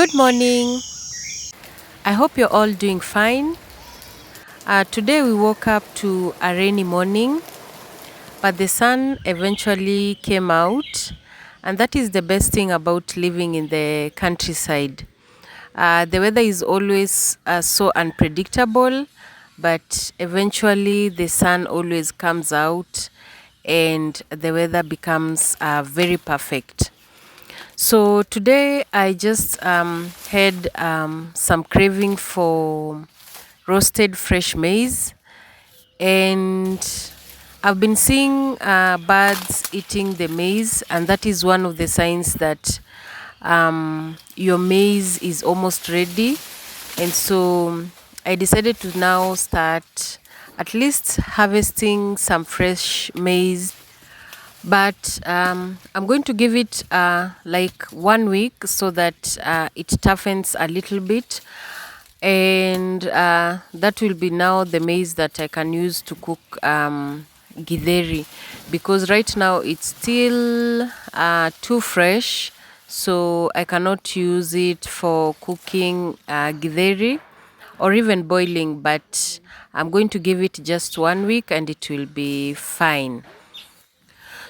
Good morning. I hope you're all doing fine. Today we woke up to a rainy morning, but the sun eventually came out, and that is the best thing about living in the countryside. The weather is always so unpredictable, but eventually the sun always comes out and the weather becomes very perfect. So today I just had some craving for roasted fresh maize, and I've been seeing birds eating the maize, and that is one of the signs that your maize is almost ready. And so I decided to now start at least harvesting some fresh maize, but I'm going to give it like 1 week so that it toughens a little bit, and that will be now the maize that I can use to cook githeri, because right now it's still too fresh, so I cannot use it for cooking githeri or even boiling, but I'm going to give it just 1 week and it will be fine.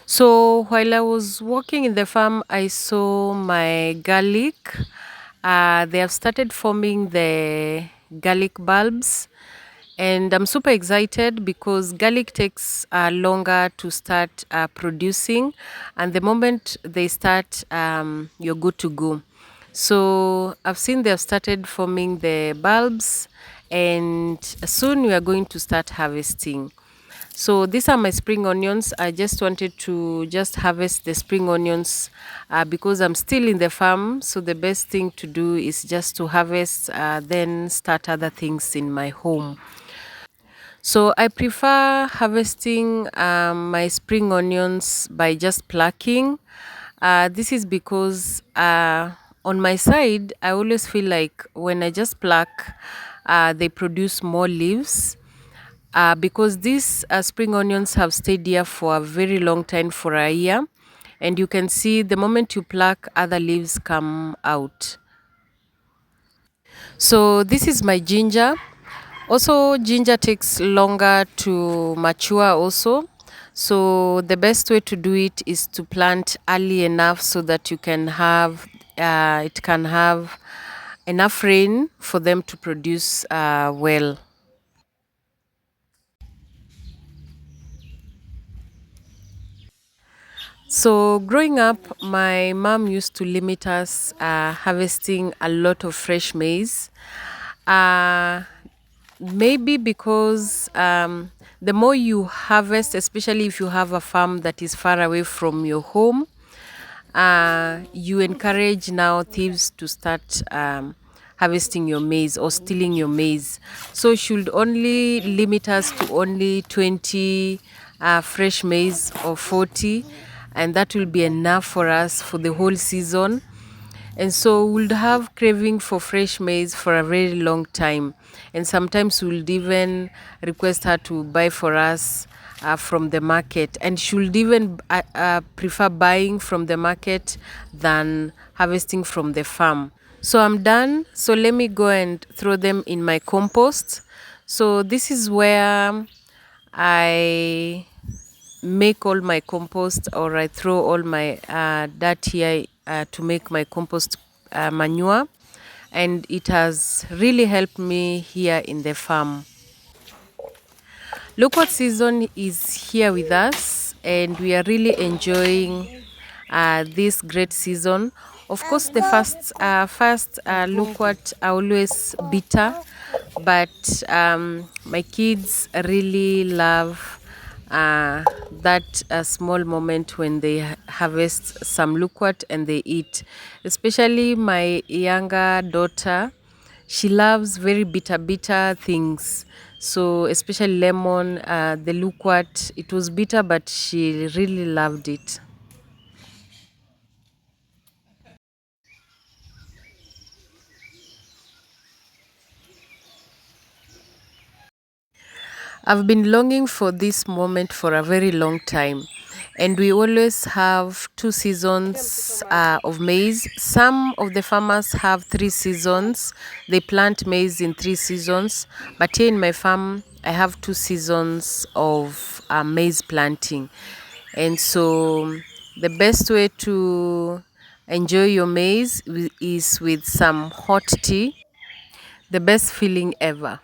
So while I was walking in the farm, I saw my garlic. They have started forming the garlic bulbs, and I'm super excited because garlic takes longer to start producing, and the moment they start, you're good to go. So I've seen they have started forming the bulbs, and soon we are going to start harvesting. So these are my spring onions. I just wanted to just harvest the spring onions because I'm still in the farm. So the best thing to do is just to harvest, then start other things in my home. So I prefer harvesting my spring onions by just plucking. This is because on my side, I always feel like when I just pluck, they produce more leaves, because these spring onions have stayed here for a very long time, for a year, and you can see the moment you pluck, other leaves come out. So this is my ginger. Also, ginger takes longer to mature also. So the best way to do it is to plant early enough so that you can have it can have enough rain for them to produce well. So, growing up, my mom used to limit us harvesting a lot of fresh maize. Uh, Maybe because the more you harvest, especially if you have a farm that is far away from your home, you encourage now thieves to start harvesting your maize or stealing your maize. So should only limit us to only 20 fresh maize or 40, and that will be enough for us for the whole season. And so we'll have craving for fresh maize for a very long time. And sometimes we'll even request her to buy for us from the market. And she'll even prefer buying from the market than harvesting from the farm. So I'm done. So let me go and throw them in my compost. So this is where I make all my compost, or I throw all my dirt here to make my compost manure, and it has really helped me here in the farm. Look what season is here with us, and we are really enjoying this great season. Of course, the first look what are always bitter, but my kids really love that small moment when they harvest some loquat and they eat. Especially my younger daughter, she loves very bitter things. So especially lemon, the loquat, it was bitter, but she really loved it. I've been longing for this moment for a very long time. And we always have 2 seasons of maize. Some of the farmers have 3 seasons. They plant maize in 3 seasons. But here in my farm, I have 2 seasons of maize planting. And so the best way to enjoy your maize is with some hot tea. The best feeling ever.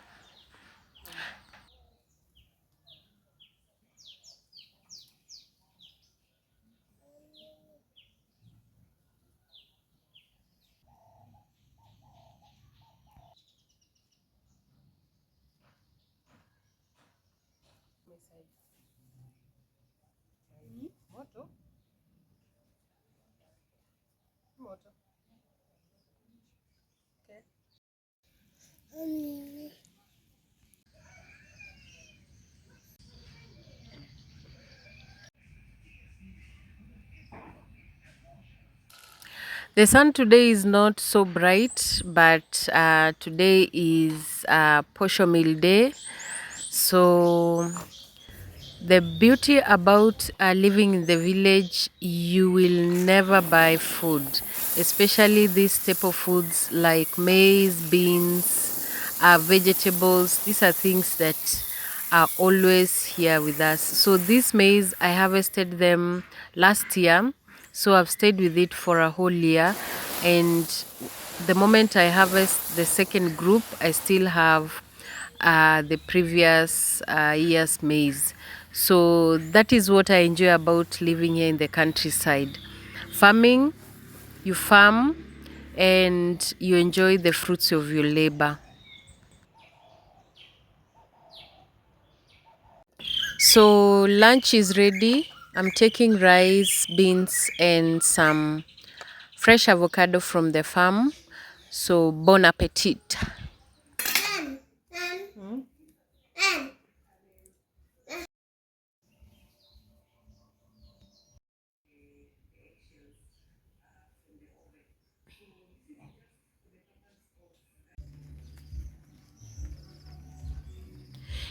The sun today is not so bright, but today is Posho Meal Day. So the beauty about living in the village, you will never buy food, especially these staple foods like maize, beans, vegetables. These are things that are always here with us. So this maize, I harvested them last year. So I've stayed with it for a whole year. And the moment I harvest the second group, I still have the previous year's maize. So that is what I enjoy about living here in the countryside. Farming, you farm and you enjoy the fruits of your labor. So lunch is ready. I'm taking rice, beans, and some fresh avocado from the farm. So bon appetit.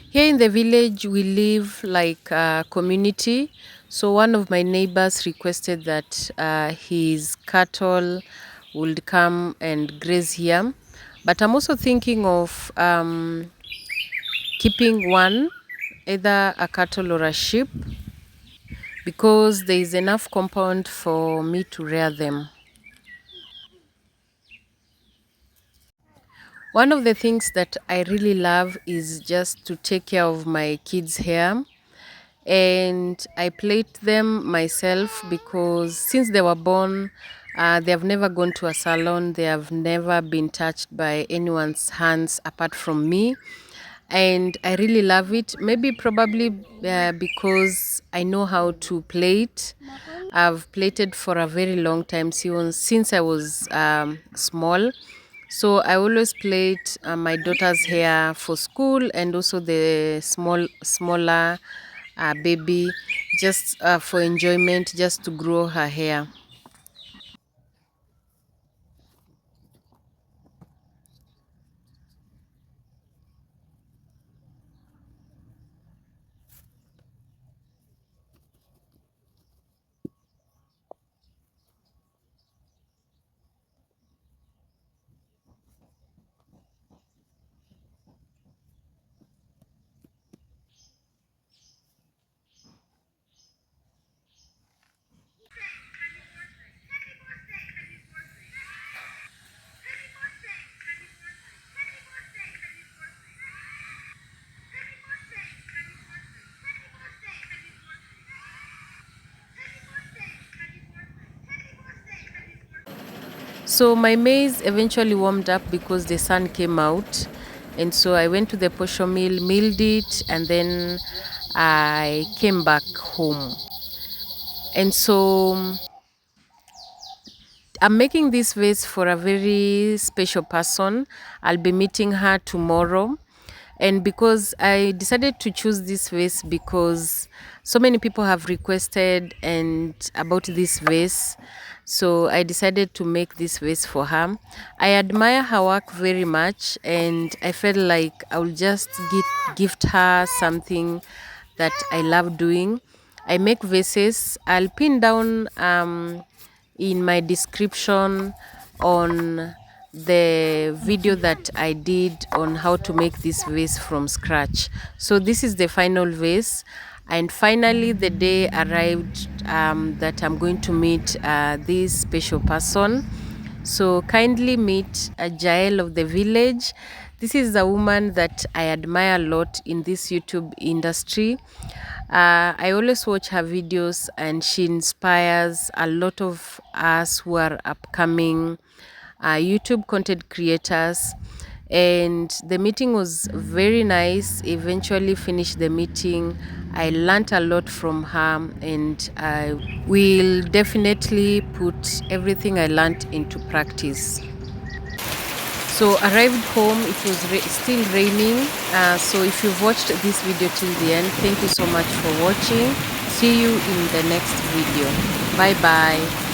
Here in the village, we live like a community. So one of my neighbors requested that his cattle would come and graze here. But I'm also thinking of keeping one, either a cattle or a sheep, because there is enough compound for me to rear them. One of the things that I really love is just to take care of my kids' hair. And I plait them myself because since they were born, they have never gone to a salon. They have never been touched by anyone's hands apart from me. And I really love it. Maybe probably because I know how to plait. I've plaited for a very long time since I was small. So I always plait my daughter's hair for school and also the smaller baby, just for enjoyment, just to grow her hair. So my maize eventually warmed up because the sun came out. And so I went to the posho mill, milled it, and then I came back home. And so I'm making this vase for a very special person. I'll be meeting her tomorrow. And because I decided to choose this vase because so many people have requested and about this vase. So I decided to make this vase for her. I admire her work very much and I felt like I will just gift her something that I love doing. I make vases. I'll pin down in my description on the video that I did on how to make this vase from scratch. So this is the final vase, and finally the day arrived that I'm going to meet this special person. So kindly meet Jael of the village. This is a woman that I admire a lot in this YouTube industry. I always watch her videos, and she inspires a lot of us who are upcoming YouTube content creators. And the meeting was very nice. Eventually finished the meeting. I learned a lot from her, and I will definitely put everything I learned into practice. So arrived home, it was still raining. So if you've watched this video till the end, thank you so much for watching. See you in the next video. Bye bye.